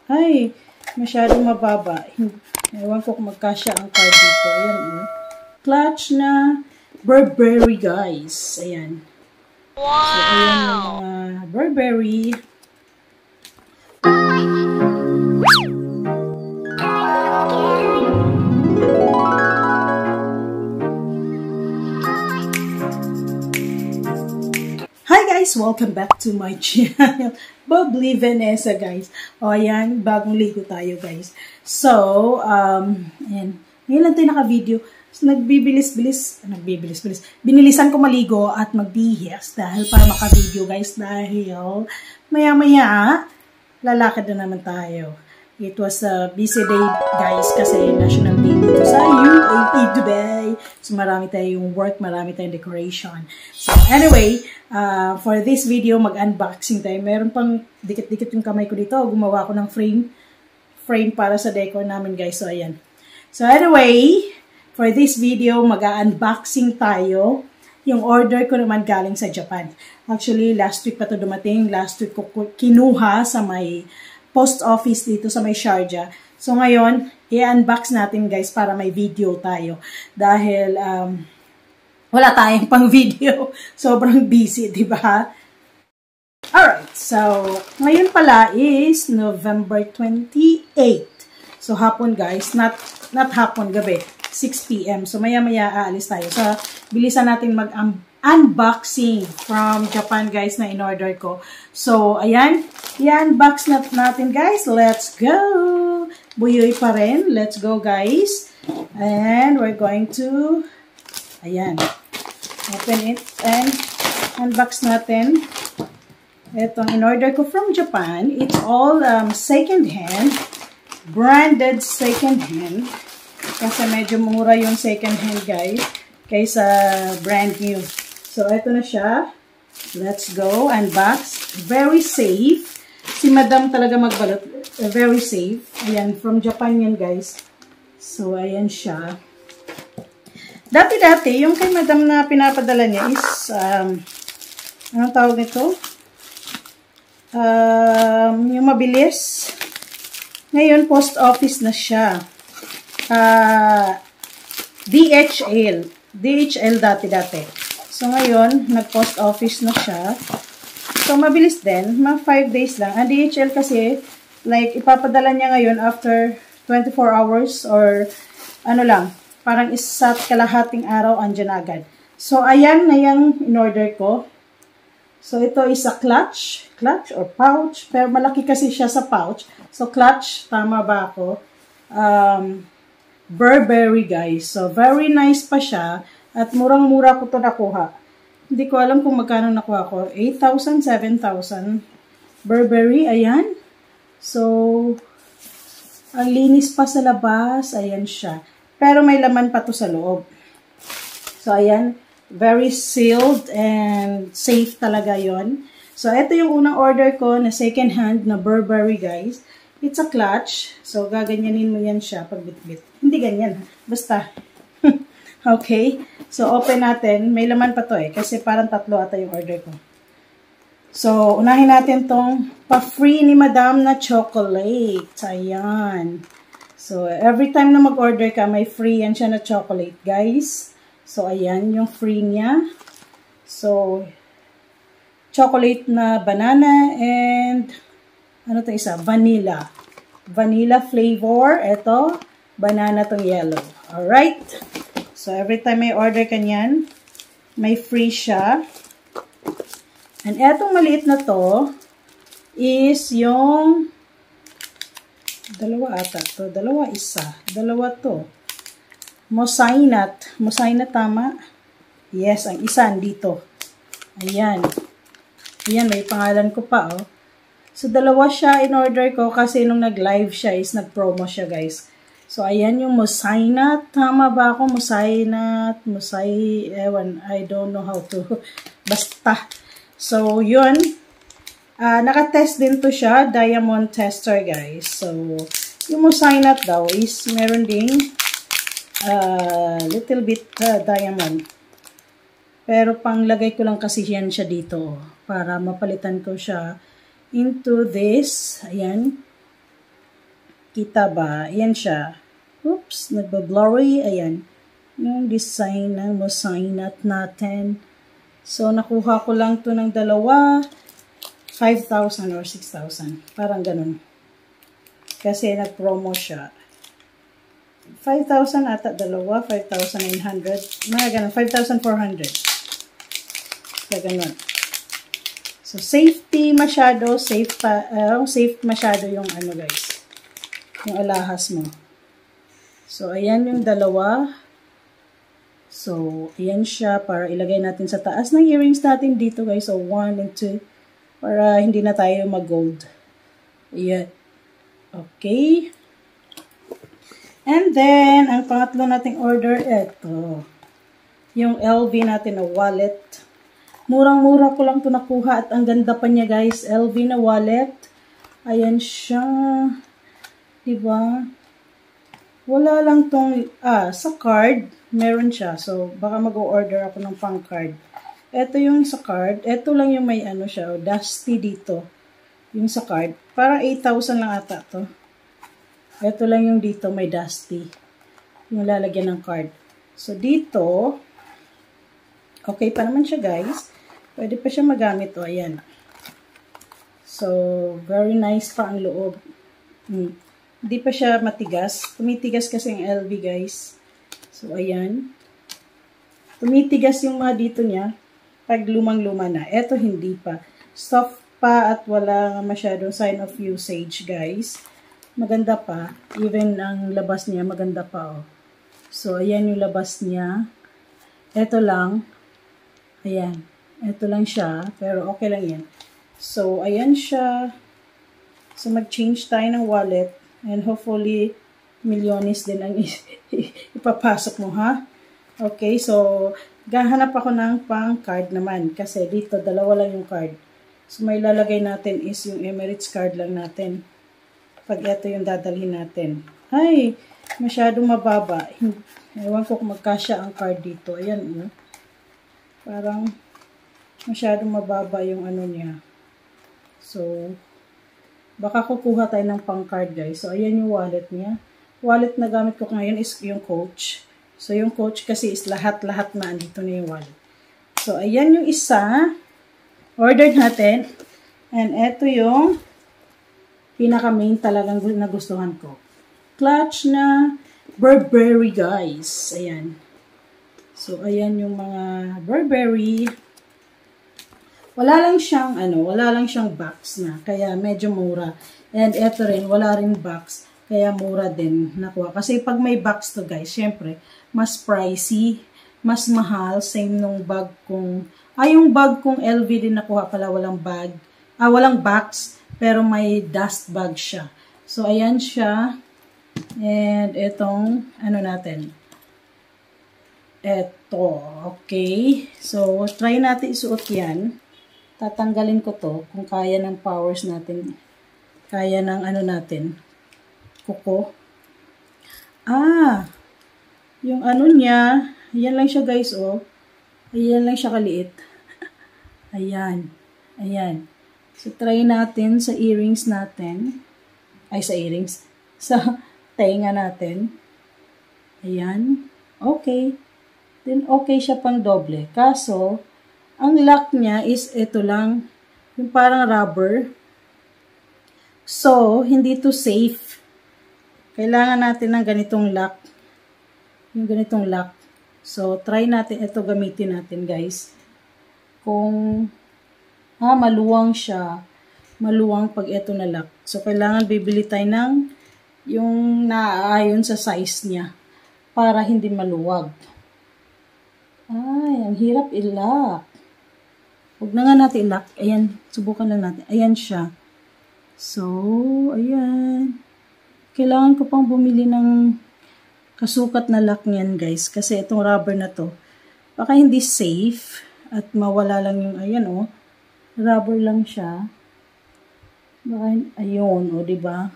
Ay, masyadong mababa. Ewan ko kung magkasya ang card dito. Ayan, clutch na Burberry, guys. Ayan. Wow! So, ayan yung mga Burberry. Hi guys! Welcome back to my channel. Bubbly Vanessa, guys. O, ayan. Bagong ligo tayo, guys. So, ayan. Ngayon lang tayo naka-video. So, nagbibilis-bilis. Binilisan ko maligo at magbihis dahil para maka-video, guys. Dahil maya-maya, lalakad na naman tayo. It was a busy day, guys, kasi National Day dito sa UAE, Dubai. So, marami tayong work, marami tayong decoration. So, anyway, for this video, mag-unboxing tayo. Meron pang dikit-dikit yung kamay ko dito. Gumawa ko ng frame para sa decor namin, guys. So, ayan. So, anyway, for this video, mag-unboxing tayo. Yung order ko naman galing sa Japan. Actually, last week pa ito dumating. Last week ko kinuha sa may post office dito sa may Sharjah. So, ngayon, i-unbox natin, guys, para may video tayo. Dahil, wala tayong pang video. Sobrang busy, di ba? Alright, so, ngayon pala is November 28. So, hapon, guys. Not hapon, gabi. 6 p.m. So, maya-maya aalis tayo. So, bilisan natin mag-unboxing from Japan, guys, na in-order ko. So, ayan. I-unbox natin, guys. Let's go! Buyoy pa rin. Let's go, guys. And we're going to, ayan. Open it and unbox natin. Itong in-order ko from Japan. It's all second-hand. Branded second-hand. Kasi medyo mura yung second-hand, guys. Kaysa brand new. So, ito na siya. Let's go. Unbox. Very safe. Si Madam talaga magbalot. Very safe. Ayan. From Japan yan, guys. So, ayan siya. Dati-dati, yung kay Madam na pinapadala niya is, anong tawag nito? Yung mabilis. Ngayon, post office na siya. DHL. DHL dati-dati. So, ngayon, nag-post office na siya. So, mabilis din. Mga 5 days lang. Ang DHL kasi, like, ipapadala niya ngayon after 24 hours or ano lang, parang isa't kalahating araw andyan agad. So, ayan na yung in-order ko. So, ito is a clutch or pouch. Pero malaki kasi siya sa pouch. So, clutch. Tama ba ako? Burberry, guys. So, very nice pa siya. At murang-mura ko to nakuha. Hindi ko alam kung magkano nakuha ko. 8,000, 7,000. Burberry, ayan. So, ang linis pa sa labas. Ayan siya. Pero may laman pa to sa loob. So, ayan. Very sealed and safe talaga yon. So, ito yung unang order ko na second hand na Burberry, guys. It's a clutch. So, gaganyanin mo yan siya pag bit-bit. Hindi ganyan. Basta. Okay. So, open natin. May laman pa to eh. Kasi parang 3 ata yung order ko. So, unahin natin tong pa-free ni Madam na chocolate. Ayan. So, every time na mag-order ka, may free yan siya na chocolate, guys. So, ayan yung free niya. So, chocolate na banana and ano to isa? Vanilla. Vanilla flavor. Ito, banana tong yellow. Alright. So, every time may order ka niyan, may free siya. And etong maliit na to is yung dalawa ata to. Dalawa isa. Dalawa to. Mosainat. Mosainat tama? Yes, ang isa dito. Ayan. Ayan, may pangalan ko pa, oh. So, dalawa siya in order ko kasi nung nag-live siya is nag-promo siya, guys. So, ayan yung Mosainat. Tama ba ako? Mosainat. Ewan, I don't know how to. Basta. So, yun. Naka-test din to siya. Diamond tester, guys. So, yung Mosainat daw is meron ding little bit diamond. Pero panglagay ko lang kasi yan siya dito para mapalitan ko siya into this. Ayan. Kita ba? Ayan siya. Oops, nagba-blurry. Ayan. Yung design ng Mosainat natin. So, nakuha ko lang to ng dalawa. 5,000 or 6,000. Parang ganun. Kasi nag-promo siya. 5,000 ata dalawa. 5,900. Mga ganun. 5,400. Kaya ganun. So, safety masyado. Safe masyado yung ano guys. Yung alahas mo. So, ayan yung dalawa. So, ayan siya para ilagay natin sa taas ng earrings natin dito guys. So, 1 and 2. Para hindi na tayo mag-gold. Ayan. Okay. And then, ang pangatlo nating order, ito. Yung LV natin na wallet. Murang-mura ko lang ito nakuha at ang ganda pa niya guys. LV na wallet. Ayan siya. Diba? Wala lang tong, sa card, meron siya. So, baka mag-order ako ng pang card. Ito yung sa card. Ito lang yung may ano siya, dusty dito. Yung sa card. Parang 8,000 lang ata to. Ito lang yung dito, may dusty. Yung lalagyan ng card. So, dito, okay pa naman siya guys. Pwede pa siya magamit. O, ayan. So, very nice pa ang loob. Hindi pa siya matigas. Tumitigas kasi ang LV guys. So, ayan. Tumitigas yung mga dito niya pag lumang-luma na. Ito hindi pa. Soft pa at wala masyadong sign of usage guys. Maganda pa. Even ang labas niya maganda pa. Oh. So, ayan yung labas niya. Ito lang. Ayan. Ito lang siya. Pero okay lang yan. So, ayan siya. So, mag-change tayo ng wallet. And hopefully, milyones din ang ipapasok mo, ha? Okay, so, gahanap ako ng pang-card naman. Kasi dito, dalawa lang yung card. So, may lalagay natin is yung Emirates card lang natin. Pag ito yung dadalhin natin. Ay, masyadong mababa. Ewan ko kung magkasya ang card dito. Ayan, parang masyadong mababa yung ano niya. So, baka kukuha tayo ng pang-card guys. So, ayan yung wallet niya. Wallet na gamit ko ngayon is yung Coach. So, yung Coach kasi is lahat-lahat na andito na yung wallet. So, ayan yung isa. Ordered natin. And eto yung pinaka-main talagang nagustuhan ko. Clutch na Burberry guys. Ayan. So, ayan yung mga Burberry. Wala lang siyang box na. Kaya medyo mura. And eto rin, wala rin box. Kaya mura din nakuha. Kasi pag may box to guys, syempre, mas pricey, mas mahal. Same nung bag kong, yung bag kong LV din nakuha pala, walang bag. Walang box, pero may dust bag siya. So, ayan siya. And itong, ano natin. Eto, okay. So, try natin isuot yan. Tatanggalin ko to kung kaya ng powers natin. Kaya ng ano natin. Kuko. Yung ano niya. Ayan lang siya guys, oh. Ayan lang siya kaliit. Ayan. Ayan. So, try natin sa earrings natin. Ay, sa earrings. Sa tenga natin. Ayan. Okay. Then, okay siya pang doble. Kaso, ang lock niya is ito lang. Yung parang rubber. So, hindi to safe. Kailangan natin ng ganitong lock. Yung ganitong lock. So, try natin ito gamitin natin, guys. Kung maluwang siya. Maluwang pag ito na lock. So, kailangan bibili tayo ng yung naaayon sa size niya. Para hindi maluwag. Ay, ang hirap i-lock. Huwag na nga natin i-lock. Ayan, subukan lang natin. Ayan siya. So, ayan. Kailangan ko pang bumili ng kasukat na lock niyan, guys. Kasi itong rubber na to, baka hindi safe at mawala lang yung, ayan, oh. Rubber lang siya. Baka, ayun, oh, diba?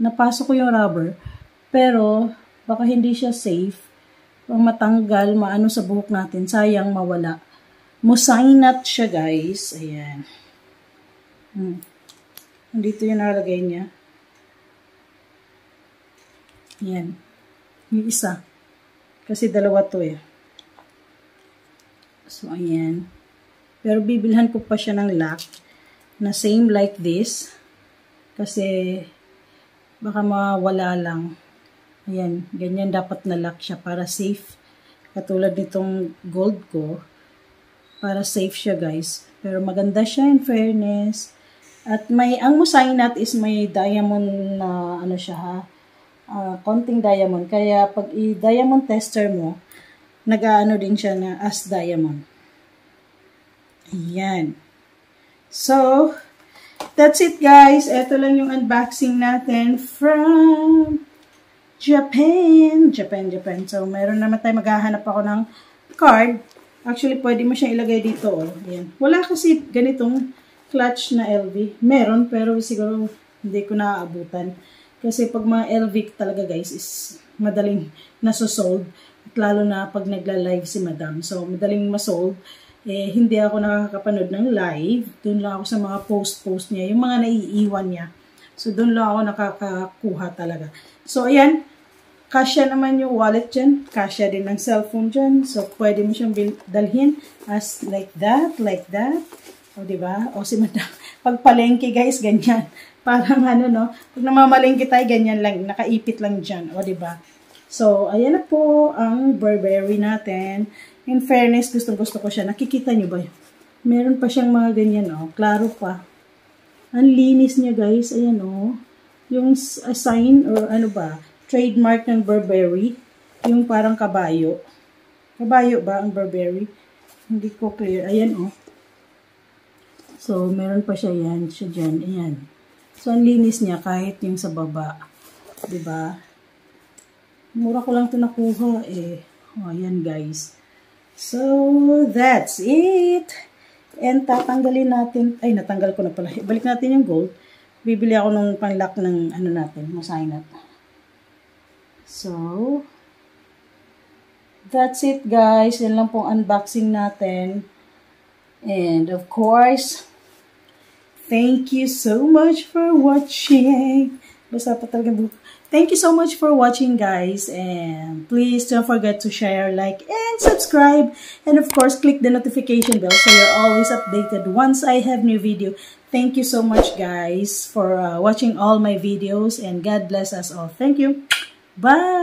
Napasok ko yung rubber. Pero, baka hindi siya safe. Pag matanggal, maano sa buhok natin. Sayang, mawala. Mosainat siya, guys. Ayan. Nandito yung nalagay niya. Yan. Yung isa. Kasi dalawa to eh. So, ayan. Pero bibilhan ko pa siya ng lock na same like this. Kasi baka mawala lang. Ayan. Ganyan dapat na lock siya para safe. Katulad nitong gold ko. Para safe siya guys. Pero maganda siya in fairness. At ang Musainat is may diamond na ano siya ha. Konting diamond. Kaya pag i-diamond tester mo, nag-aano din siya na as diamond. Ayan. So, that's it guys. Ito lang yung unboxing natin from Japan. Japan. So, meron naman tayo maghahanap ako ng card. Actually, pwede mo siyang ilagay dito. Oh. Ayan. Wala kasi ganitong clutch na LV. Meron, pero siguro hindi ko naaabutan. Kasi pag mga LV talaga guys is madaling nasosold. At lalo na pag nagla-live si Madam. So, madaling masold. Hindi ako nakakapanood ng live. Doon lang ako sa mga post niya. Yung mga naiiwan niya. So, doon lang ako nakakakuha talaga. So, ayan. Kasya naman yung wallet dyan. Kasya din ng cellphone dyan. So, pwede mo siyang dalhin as like that. O, diba? O, si Madam. Pag palengke guys, ganyan. Parang ano, no? Pag namamalengke tayo, ganyan lang. Nakaipit lang dyan. O, diba? So, ayan na po ang Burberry natin. In fairness, gustong-gusto ko siya. Nakikita nyo ba? Meron pa siyang mga ganyan, oh. Klaro pa. Ang linis niya, guys. Ayan, oh. Yung sign, or ano ba? Trademark ng Burberry. Yung parang kabayo. Kabayo ba ang Burberry? Hindi ko clear. Ayan, oh. So, meron pa siya yan. Siya dyan. Ayan. So, ang linis niya kahit yung sa baba. Diba? Mura ko lang ito nakuha eh. O, ayan guys. So, that's it. And tatanggalin natin. Ay, natanggal ko na pala. Balik natin yung gold. Bibili ako ng pang-lock ng ano natin. Musainat. So, that's it guys. Yan lang pong unboxing natin. And of course, thank you so much for watching. Basta pa talaga buka. Thank you so much for watching guys. And please don't forget to share, like, and subscribe. And of course, click the notification bell so you're always updated once I have new video. Thank you so much guys for watching all my videos. And God bless us all. Thank you. Bye.